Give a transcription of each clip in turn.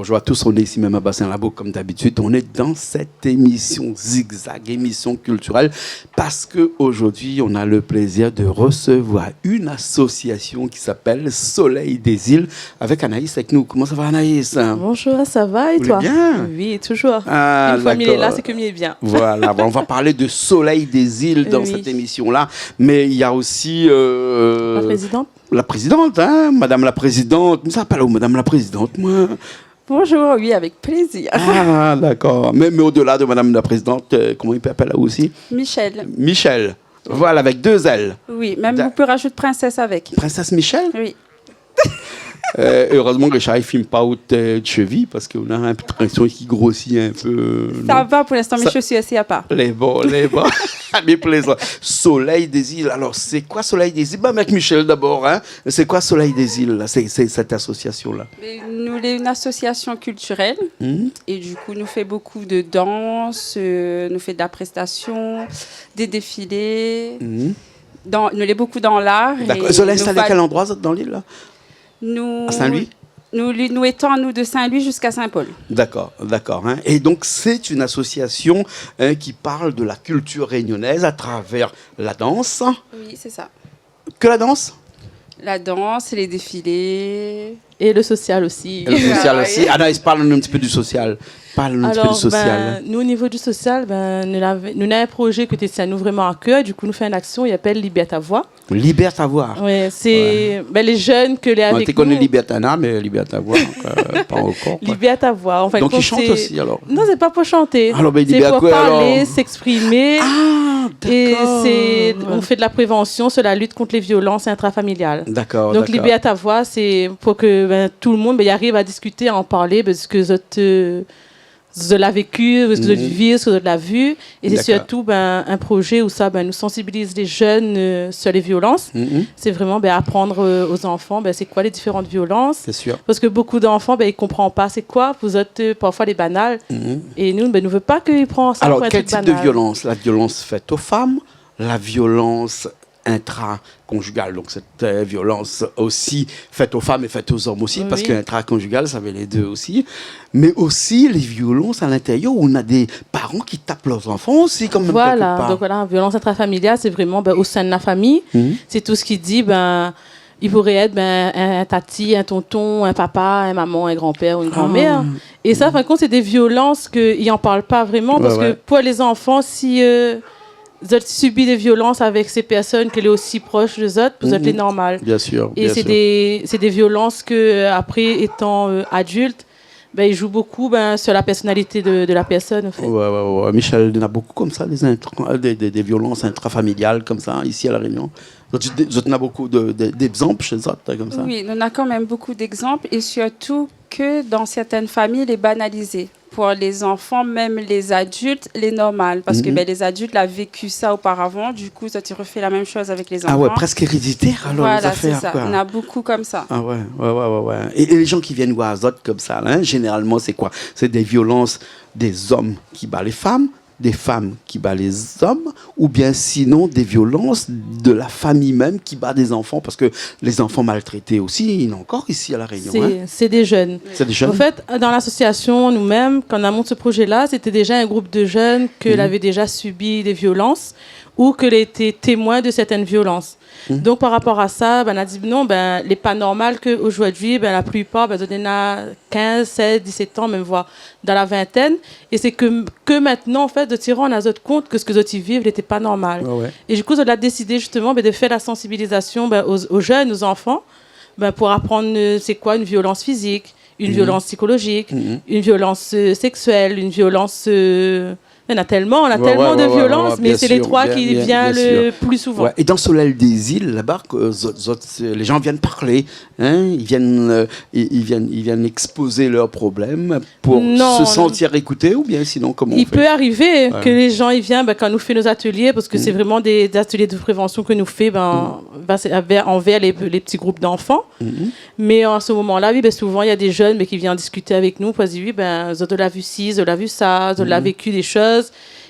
Bonjour à tous, on est ici même à Bassin Labo comme d'habitude. On est dans cette émission Zigzag, émission culturelle, parce qu'aujourd'hui, on a le plaisir de recevoir une association qui s'appelle Soleil des Îles, avec Anaïs avec nous. Comment ça va, Anaïs? Bonjour, ça va et Vous toi? allez bien? Oui, toujours. Ah, une fois qu'il est d'accord. là, c'est que mieux est bien. Voilà, on va parler de Soleil des Îles dans Oui. cette émission-là, mais il y a aussi... La présidente? La présidente, hein, Madame la Présidente. Ça s'appelle où, Madame la Présidente, moi? Bonjour, oui, avec plaisir. Ah, d'accord. Mais au-delà de Madame la Présidente, comment il peut appeler là aussi? Michel. Michel. Voilà, avec 2 L. Oui, même vous pouvez rajouter princesse avec. Princesse Michel? Oui. Heureusement que Richard ne filme pas haute de cheville parce qu'on a un pression qui grossit un peu. Ça va pour l'instant, mais Ça- je suis assis à part. Les bons. Mais plaisant. Soleil des îles. Alors, c'est quoi Soleil des îles? Bah, avec Michel d'abord. Hein. C'est quoi Soleil des îles là? C'est cette association-là. Mais nous, on est une association culturelle Hmm? et du coup, nous fait beaucoup de danse, nous fait de la prestation, des défilés. Hmm. Nous est beaucoup dans l'art. D'accord. et Ils sont installés à nous quel endroit dans l'île là? nous, À Saint-Louis? nous étant, nous, de Saint-Louis jusqu'à Saint-Paul. D'accord, d'accord. Hein. Et donc, c'est une association qui parle de la culture réunionnaise à travers la danse. Oui, c'est ça. Que la danse? La danse, les défilés. Et le social aussi. Et le social aussi. Ah non, il se parle un petit peu du social. Parle un petit peu du social. Nous, au niveau du social, nous avons un projet que ça nous vraiment à cœur. Du coup, nous faisons une action, il appelle Libère ta voix. Libère ta voix. Ouais, c'est les jeunes que les On avec te nous. connaît Libertana, mais Libère ta voix, pas encore. quoi. Libère ta voix. En fait, Donc, ils chantent aussi, alors? Non, c'est pas pour chanter. Alors, ben, c'est libère pour quoi, parler, alors? s'exprimer. Ah, Et d'accord. on fait de la prévention sur la lutte contre les violences intrafamiliales. D'accord, Donc, d'accord. Libère ta voix, c'est pour que tout le monde y arrive à discuter, à en parler, parce que je l'ai vécu, ce que je vis, ce que je l'ai vu. Et c'est D'accord. surtout un projet où ça nous sensibilise les jeunes sur les violences. Mhm, C'est vraiment apprendre aux enfants c'est quoi les différentes violences. c'est sûr. Parce que beaucoup d'enfants, ils ne comprennent pas c'est quoi. Vous êtes parfois les banales. Mhm. Et nous, ne veut pas qu'ils prennent ça Alors, pour un quel truc type de banal. violence? La violence faite aux femmes, la violence intraconjugale, donc cette violence aussi faite aux femmes et faite aux hommes aussi, parce Oui. que intraconjugale, ça veut les deux aussi, mais aussi les violences à l'intérieur où on a des parents qui tapent leurs enfants aussi, quand même. quelque Voilà, part. donc voilà, violence intrafamiliale, c'est vraiment au sein de la famille. Mhm. C'est tout ce qui dit, il pourrait être un tati, un tonton, un papa, un maman, un grand-père ou une grand-mère. Et ça, en fin de compte, c'est des violences qu'ils n'en parlent pas vraiment, parce Ouais, ouais. que pour les enfants, si vous avez subi des violences avec ces personnes qui sont aussi proches des autres, vous êtes les normales. Bien sûr. Et bien c'est sûr. des violences que, après, étant adulte, ils jouent beaucoup sur la personnalité de la personne, en fait. Ouais. Michel, il y en a beaucoup comme ça, des violences intrafamiliales comme ça, ici à La Réunion. Vous en avez beaucoup d'exemples chez autres, comme ça? Oui, on a quand même beaucoup d'exemples et surtout que dans certaines familles, les banalisés. Pour les enfants, même les adultes, les normales. Parce que les adultes l'ont vécu ça auparavant. Du coup, ça tu refais la même chose avec les enfants. Ah ouais, presque héréditaire alors les Voilà, c'est affaires. ça. Quoi. On a beaucoup comme ça. Ah ouais. Et les gens qui viennent voir Azot comme ça, là, généralement, c'est quoi? C'est des violences des hommes qui battent les femmes, des femmes qui battent les hommes, ou bien sinon des violences de la famille même qui bat des enfants, parce que les enfants maltraités aussi, il y en a encore ici à La Réunion. Hein? C'est des jeunes. C'est des jeunes? En fait, dans l'association, nous-mêmes, quand on a monté ce projet-là, c'était déjà un groupe de jeunes qui avaient déjà subi des violences ou qui étaient témoins de certaines violences. Donc, par rapport à ça, on a dit non, les pas normales qu'aujourd'hui, la plupart, on a 15, 16, 17 ans, même voire dans la vingtaine. Et c'est que maintenant, en fait, de tirer en azote compte que ce que les autres vivent n'était pas normal. Ouais. Et du coup, on a décidé justement de faire la sensibilisation aux jeunes, aux enfants, pour apprendre c'est quoi une violence physique, une violence psychologique, une violence sexuelle, une violence... Il y en a tellement, de violences, mais c'est les trois qui viennent le plus souvent. Ouais. Et dans Soleil des Îles, là-bas, les gens viennent parler, hein, ils viennent exposer leurs problèmes pour se sentir écoutés, ou bien sinon, comment on fait? Il peut arriver que les gens ils viennent quand nous faisons nos ateliers, parce que c'est vraiment des ateliers de prévention que nous faisons envers les petits groupes d'enfants. Mais en ce moment-là, souvent, il y a des jeunes qui viennent discuter avec nous, parce que vous avez vu ci, vous avez vu ça, vous avez vécu des choses.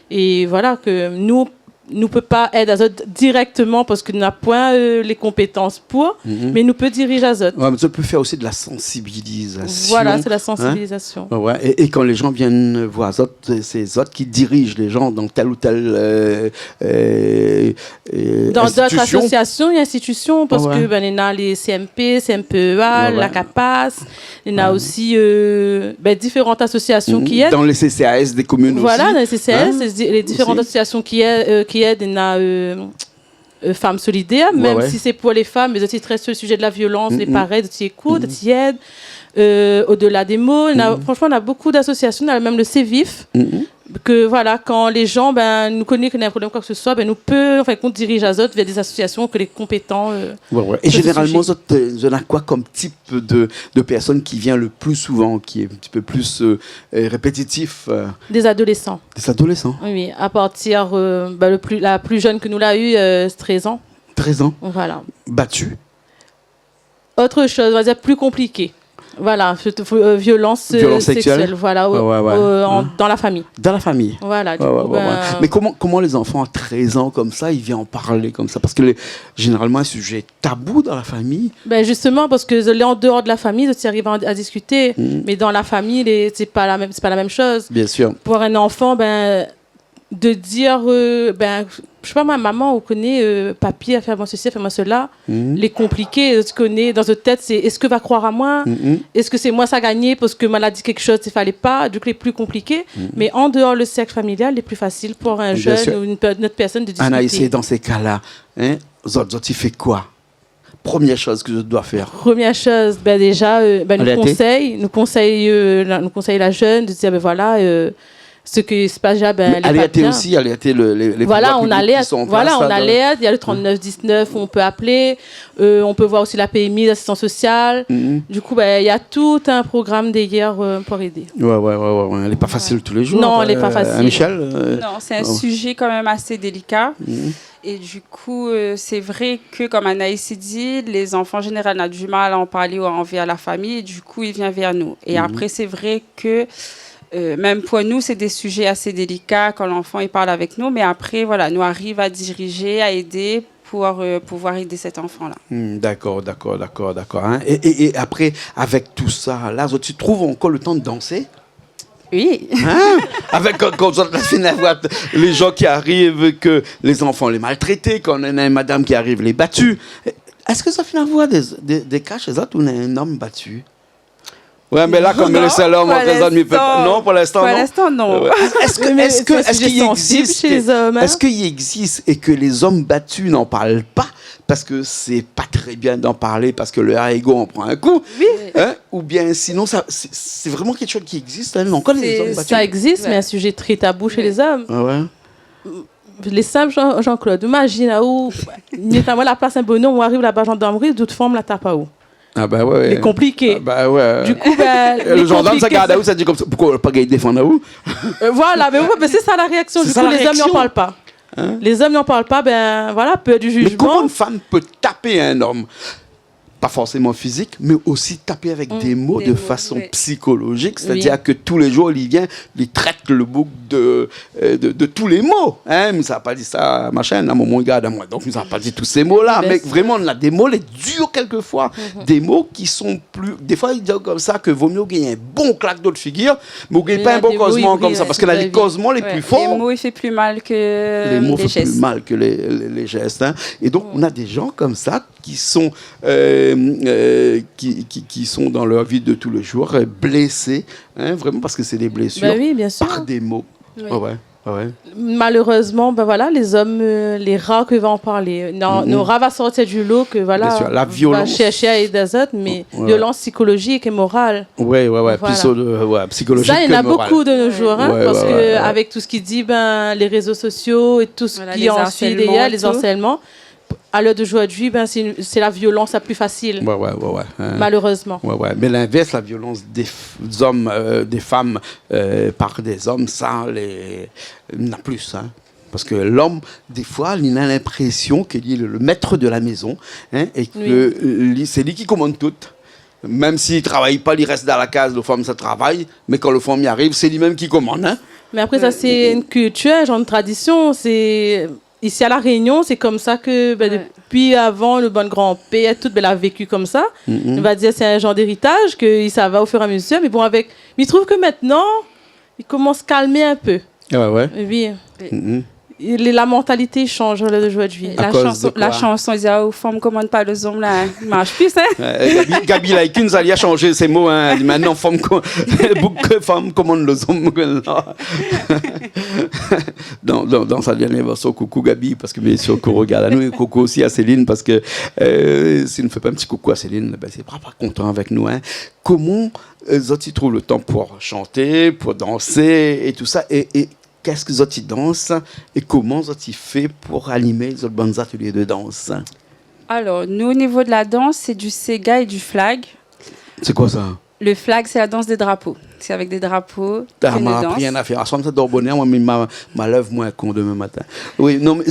Et voilà, que nous, nous peut pas aider Azot directement parce qu'il n'a point les compétences pour, mais nous peut diriger Azot. Ouais, mais ça peut faire aussi de la sensibilisation. Voilà, c'est la sensibilisation. Hein? Ouais, et quand les gens viennent voir Zot, c'est Zot qui dirige les gens dans telle ou telle dans d'autres institution. associations et institutions, parce Ouais. que il y a les CMP, CMPEA, Ouais. la CAPAS, il y a aussi différentes associations qui aident. Dans les CCAS des communes Voilà, aussi. dans les CCS, Hein? les différentes Aussi. associations qui aident, il y a Femmes Solidaires, même ouais. si c'est pour les femmes, mais aussi très sur le sujet de la violence, les pareils, qui écoutent, qui aident. Au-delà des mots, franchement, on a beaucoup d'associations, on a même le CVIF, que voilà, quand les gens nous connaissent qu'on a un problème, quoi que ce soit, nous peut, enfin, qu'on dirige à Zot vers des associations que les compétents. Ouais. Et sur ce généralement, sujet. Zot, on a quoi comme type de personne qui vient le plus souvent, qui est un petit peu plus répétitif Des adolescents. des adolescents. Oui, à partir, la plus jeune que nous l'a eu, c'est 13 ans. 13 ans, Voilà. battus. Autre chose, on va dire plus compliqué. Voilà, violence Violence sexuelle. sexuelle, voilà, Ouais. dans la famille. Dans la famille. Voilà, du Ouais, coup, ouais. Mais comment les enfants à 13 ans comme ça, ils viennent en parler comme ça? Parce que généralement, un sujet tabou dans la famille. justement, parce que les en dehors de la famille, tu arrives à discuter, mais dans la famille, c'est pas la même chose. Bien sûr. Pour un enfant, de dire, je sais pas, ma maman, on connaît papy, a fait moi ceci, a fait moi cela, les compliqués, tu connais, dans notre tête, c'est est-ce que va croire à moi? Est-ce que c'est moi ça a gagné parce que m'a dit quelque chose, il fallait pas, du coup, les plus compliqués. Mais en dehors le cercle familial, les plus faciles pour un Bien sûr. jeune ou une autre personne de discuter. Anaïs, dans ces cas-là, hein, Zot, il fait quoi? Première chose que je dois faire. Première chose, déjà, nous conseille la jeune de dire, voilà, ce qui se passe déjà, les Alerter aussi, alerter les voilà, pouvoirs on publics alerte, qui sont en voilà, place, on là, alerte, il y a le 3919, on peut appeler, on peut voir aussi la PMI, l'assistance sociale. Du coup, il y a tout un programme derrière pour aider. Ouais. Elle n'est pas facile tous les jours. Non, elle n'est pas facile. Michel Non, c'est un sujet quand même assez délicat. Et du coup, c'est vrai que, comme Anaïs dit, les enfants en général ont du mal à en parler ou à en à la famille. Et du coup, ils viennent vers nous. Et après, c'est vrai que même pour nous, c'est des sujets assez délicats quand l'enfant il parle avec nous. Mais après, voilà, nous arrivons à diriger, à aider pour pouvoir aider cet enfant-là. D'accord. Hein. Et après, avec tout ça, là, tu trouves encore le temps de danser? Oui. Hein? Avec quand on voit les gens qui arrivent, que les enfants les maltraités, quand on a une madame qui arrive les battus. Est-ce que ça finit à voir des cas chez eux où on a un homme battu? Ouais, mais là, comme le seul homme, non, pour l'instant, non. Pour l'instant, non. Est-ce qu'il existe et que les hommes battus n'en parlent pas parce que c'est pas très bien d'en parler parce que le ego en prend un coup? Oui. Hein? Ou bien sinon, c'est vraiment quelque chose qui existe. Hein? On connaît les hommes battus. Ça existe, mais un sujet très tabou chez les hommes. Ah ouais. Les simples Jean-Claude, imagine où, notamment la place un bonhomme où arrive la gendarmerie, d'autres formes la tape à où. Ah bah ouais. C'est compliqué. Ah bah ouais. Du coup, le gendarme, ça garde à où, ça dit comme ça. Pourquoi pas qu'il défend à où? Voilà, mais c'est ça la réaction. Du coup, les hommes n'en parlent pas. Hein? Les hommes n'en parlent pas, voilà, peur du jugement. Mais comment une femme peut taper un homme? Pas forcément physique, mais aussi taper avec des mots de façon psychologique. C'est-à-dire que tous les jours, il vient, il traite le bouc de tous les mots. Hein? Mais ça n'a pas dit ça, machin, à mon garde à moi. Donc, ça n'a pas dit tous ces mots-là. Mais vraiment, on a des mots, les durs quelquefois. Des mots qui sont plus. Des fois, ils disent comme ça que vaut mieux gagner un bon claque d'autre figure, mais vous gagnez pas un bon causement comme ça. Parce que là, les causements les plus forts. Les mots, ils font plus mal que les mots les font plus mal que les gestes. Hein? Et donc, on a des gens comme ça qui sont, qui sont dans leur vie de tous les jours blessés, hein, vraiment parce que c'est des blessures bien sûr. par des mots. Oui. Ouais. Malheureusement, voilà, les hommes, les rats que va en parler. Nos rats va sortir du lot que voilà, bien sûr. La violence. Va chercher à aider les autres, mais violence psychologique et morale. Ouais. Voilà. Psychologique. Ça, il y en a beaucoup de nos jours, hein, parce que avec tout ce qui dit, les réseaux sociaux et tout ce qui en suit derrière, les harcèlements. À l'heure d'aujourd'hui, c'est la violence la plus facile. Ouais. Malheureusement. Ouais. Mais l'inverse, la violence des hommes, des femmes par des hommes, ça, il n'y en a plus. Hein. Parce que l'homme, des fois, il a l'impression qu'il est le maître de la maison, hein, et que c'est lui qui commande tout. Même s'il ne travaille pas, il reste dans la case, le femme, ça travaille. Mais quand le femme y arrive, c'est lui-même qui commande. Hein. Mais après, ça, c'est une culture, genre une tradition. ici à La Réunion, c'est comme ça que depuis avant, le bon grand-père, tout a vécu comme ça. On va dire c'est un genre d'héritage que ça va au fur et à mesure. Mais bon, mais il trouve que maintenant, il commence à calmer un peu. Ouais. Oui. La mentalité change le jour de juillet. La chanson, ils disent, aux femmes ne commandent pas les hommes, là. Il marche plus, hein. Gabi Laikun, ça a changé ces mots. Hein. Maintenant, femme commande les hommes. Dans sa dernière version, coucou Gabi, parce que bien sûr, qu'on regarde à nous, et coucou aussi à Céline, parce que si on ne fait pas un petit coucou à Céline, ben, c'est pas content avec nous. Hein. Comment ils trouvent le temps pour chanter, pour danser et tout ça et qu'est-ce que Zoti danse et comment Zoti fait pour animer les autres bons ateliers de danse? Alors, nous, au niveau de la danse, c'est du Sega et du flag. C'est quoi ça? Le flag, c'est la danse des drapeaux. C'est avec des drapeaux que nous m'a appris rien à faire. À ce moment-là, d'Orbonnet, moi, ma lève moins con demain matin. Oui, non, mais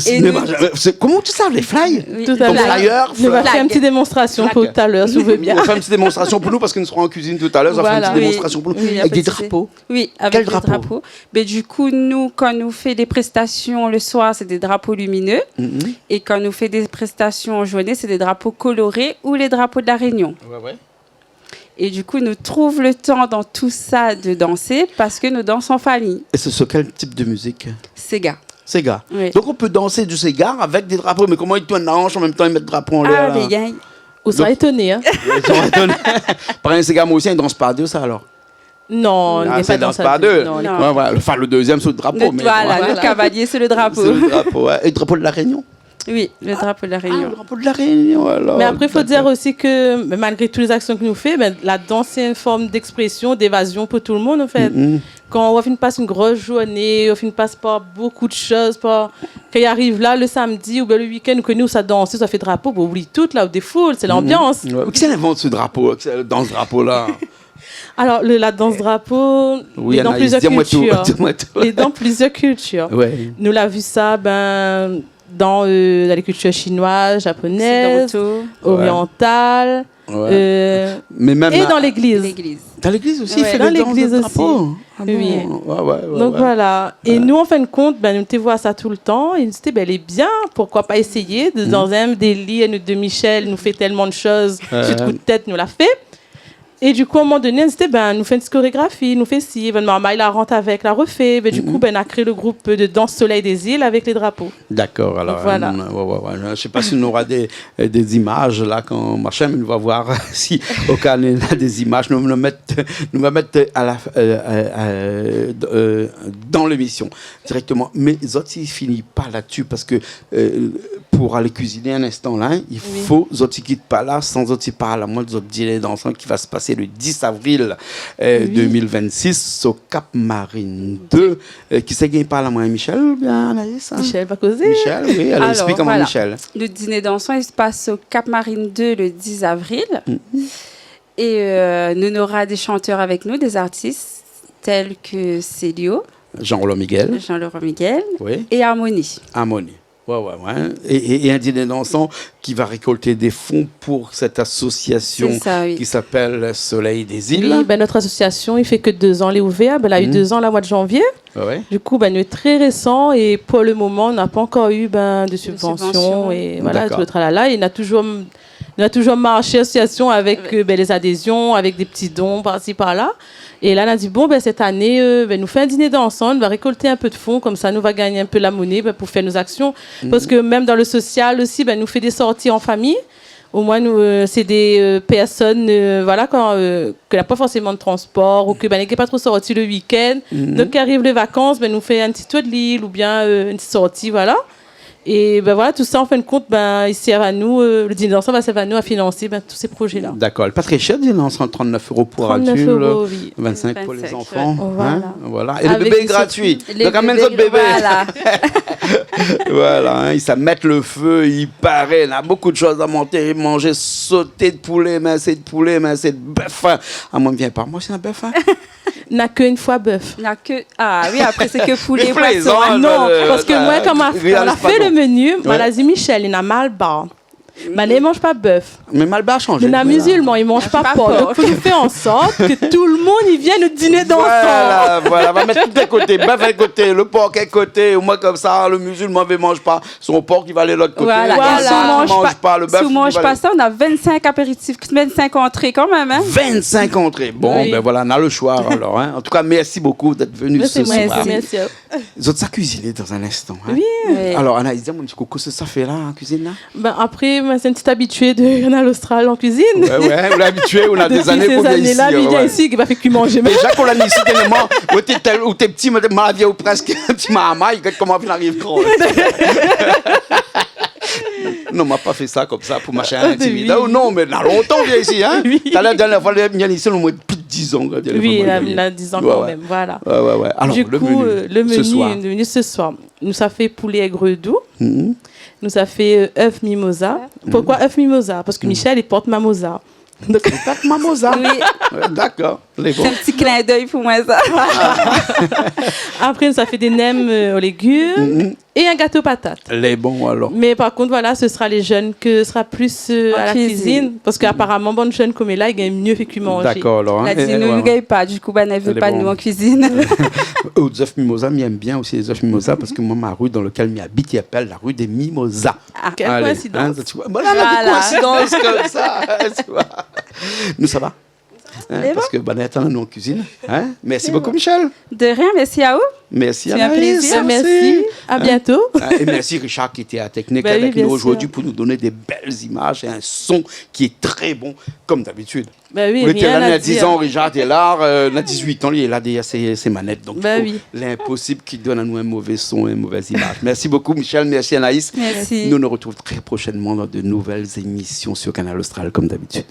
comment tu sais les fly? Oui, tout à fait. Flyer, on va faire une petite démonstration pour tout à l'heure, si vous voulez bien. On va faire une petite démonstration pour nous parce que nous serons en cuisine tout à l'heure. On va faire une petite démonstration pour nous. Oui, avec des drapeaux. Oui, avec des drapeaux. Mais du coup, nous, quand nous fait des prestations le soir, c'est des drapeaux lumineux. Et quand nous fait des prestations en journée, c'est des drapeaux colorés ou les drapeaux de la Réunion. Ouais. Et du coup, nous trouvons le temps dans tout ça de danser parce que nous dansons en famille. Et c'est sur quel type de musique? Sega. Sega. Oui. Donc on peut danser du Sega avec des drapeaux, mais comment ils tournent la hanche en même temps, ils mettent le drapeau en l'air? Ah, mais gars. Vous serez étonnés, hein? Ils sont étonnés. Par un Sega, moi aussi, ils ne dansent pas à deux, ça alors? Non, on n'est pas dans pas à deux. Non. Ouais, voilà. Enfin, le deuxième sur le drapeau. Le cavalier, c'est le drapeau. C'est le drapeau, ouais. Et le drapeau de la Réunion? Oui, le drapeau de la Réunion. Le drapeau de la Réunion, alors. Mais après, il faut dire aussi que malgré toutes les actions que nous faisons, la danse, c'est une forme d'expression, d'évasion pour tout le monde, en fait. Quand on passe une grosse journée, on passe par beaucoup de choses. Quand il arrive là, le samedi ou le week-end, que nous, ça danse, ça fait drapeau, on oublie tout, là, on défoule, c'est l'ambiance. Qui invente ce drapeau, dans ce drapeau-là? Alors, la danse drapeau, oui, dans plusieurs cultures. Dis-moi dans plusieurs cultures. Ouais. Nous l'avons vu ça, dans les cultures chinoises, japonaises, orientales, mais même et dans l'église. Dans l'église aussi, ouais, il fait dans des danses l'église de aussi. drapeau. Ah bon? Oui. Ouais, donc voilà. Et nous, en fin de compte, nous te voit ça tout le temps. Et nous disons, elle est bien, pourquoi pas essayer dans un des lits de Michel, nous fait tellement de choses, sur coup de tête, nous l'a fait. Et du coup, à un moment donné, on dit, nous faisons une chorégraphie, nous faisons ci, maman, il la rentre avec, la refait. Du coup, on a créé le groupe de danse Soleil des îles avec les drapeaux. D'accord, alors. Donc, voilà. Je ne sais pas si on aura des images là, quand machin, mais on va voir si au cas où on a des images. Nous va mettre dans l'émission directement. Mais Zoti ne finit pas là-dessus parce que pour aller cuisiner un instant là, il faut Zoti quitte pas là, sans Zoti parle à moi de Zoti dîner dansant qui va se passer le 10 avril 2026 au Cap Marine 2. Qui s'est gagné par la moi, Michel ou bien Anaïs? Michel va causer. Michel, oui, elle explique comment Michel. Le dîner dansant, il se passe au Cap Marine 2 le 10 avril. Et nous aurons des chanteurs avec nous, des artistes tels que Célio, Jean-Laurent Miguel, oui. Et Harmonie. Ouais. Et un dîner dansant qui va récolter des fonds pour cette association qui s'appelle Soleil des îles. Oui, notre association, il fait que 2 ans, elle est ouverte. Elle a eu 2 ans le mois de janvier. Ouais. Du coup, nous est très récent et pour le moment, on n'a pas encore eu de subventions. Et voilà, tout le tralala. Et on a toujours marché association avec les adhésions, avec des petits dons par-ci, par-là. Et là, on a dit, cette année, nous fait un dîner dansant, on va récolter un peu de fonds, comme ça, nous va gagner un peu la monnaie pour faire nos actions. Parce que même dans le social aussi, nous fait des sorties en famille. Au moins, c'est des personnes qui n'ont pas forcément de transport ou qui n'ont pas trop sorti le week-end. Donc, qui arrivent les vacances, nous fait un petit tour de l'île ou bien une petite sortie, voilà. Et tout ça, en fin de compte, il sert à nous, le dîner dansant va servir à nous à financer tous ces projets-là. D'accord. Pas très cher, le dîner dansant, 39 € pour adultes, 25 pour les enfants. Voilà. Et le bébé est gratuit. Donc, amène votre bébé. Voilà. Ils savent mettre le feu, il paraît. Il a beaucoup de choses à monter, manger, sauter de poulet, masser de poulet, masser de bœuf. Ah, moi, ne viens pas. Moi, c'est un bœuf. N'a qu'une fois bœuf. Ah oui, après c'est que poulet, poisson. Non, parce que moi, quand on a fait le menu, on a dit Michel, il a mal bas. Bah, ils mangent pas bœuf. Mais Malba a changé. Les musulmans, ils mangent pas porc. Donc, faut faire en sorte que tout le monde y vienne au dîner d'enfants. Voilà, on va mettre tout à côté, bœuf à côté, le porc à côté, au moins comme ça, le musulman ne mange pas son porc qui va aller de l'autre côté. Voilà. Si on mange pas le bœuf. Si on mange pas ça, on a 25 apéritifs, 25 entrées quand même. Hein? 25 entrées. Bon, ben voilà, on a le choix alors. Hein. En tout cas, merci beaucoup d'être venu ce soir. Merci. Vous êtes à cuisiner dans un instant. Hein. Oui. Alors, Anaïs, mon petit coco, ça fait là en cuisine là? Ben, après, moi, c'est une petite habituée de Canal Austral en cuisine. Ouais, on est habitué, on a des années qu'on vient ici. Là, il vient ici, il va faire que manger. Déjà qu'on l'a mis ici tellement, où t'es petit, ma vie ou presque un petit mahama, il comment il arrive grand. Non, on m'a pas fait ça comme ça pour machin intimidant. Oui. Non, mais là, longtemps, on vient ici. Hein? Oui. T'as la dernière fois, il vient ici, au moins plus de 10 ans. Oui, il a 10 ans quand même, voilà. Ouais. Alors, du coup, le menu ce soir, nous a fait poulet aigre doux. Nous a fait œuf mimosa. Pourquoi œuf mimosa? Parce que Michel, il porte mamosa. Donc, il porte mamosa. Oui. D'accord. C'est un petit clin d'œil pour moi, ça. Après, nous a fait des nems aux légumes et un gâteau patate. Les bons, alors. Mais par contre, voilà, ce sera les jeunes que sera plus à la cuisine. Parce qu'apparemment, bonne jeune comme là, il gagne mieux fait que manger. D'accord, alors. Hein. Elle a dit, nous ne gagne pas. Du coup, elle ne veut pas nous en cuisine. Aux œufs mimosa, m'aime bien aussi les œufs mimosa parce que moi, ma rue dans laquelle m'habite, il appelle la rue des mimosas. Ah, quelle coïncidence. Hein, tu vois, voilà, la coïncidence comme ça. Tu vois. Nous, ça va? Hein, parce que attends, nous en cuisine. Hein? Merci beaucoup, Michel. De rien, merci à vous. Merci à vous. C'est un plaisir. Merci. À bientôt. Et merci Richard qui était à Technique avec nous aujourd'hui pour nous donner des belles images et un son qui est très bon, comme d'habitude. Oui, on était là, il y a 10 ans, Richard est là, il a 18 ans, il est là derrière ses manettes. Donc, l'impossible qu'il donne à nous un mauvais son et une mauvaise image. Merci beaucoup, Michel. Merci, Anaïs. Merci. Nous nous retrouvons très prochainement dans de nouvelles émissions sur Canal Austral, comme d'habitude.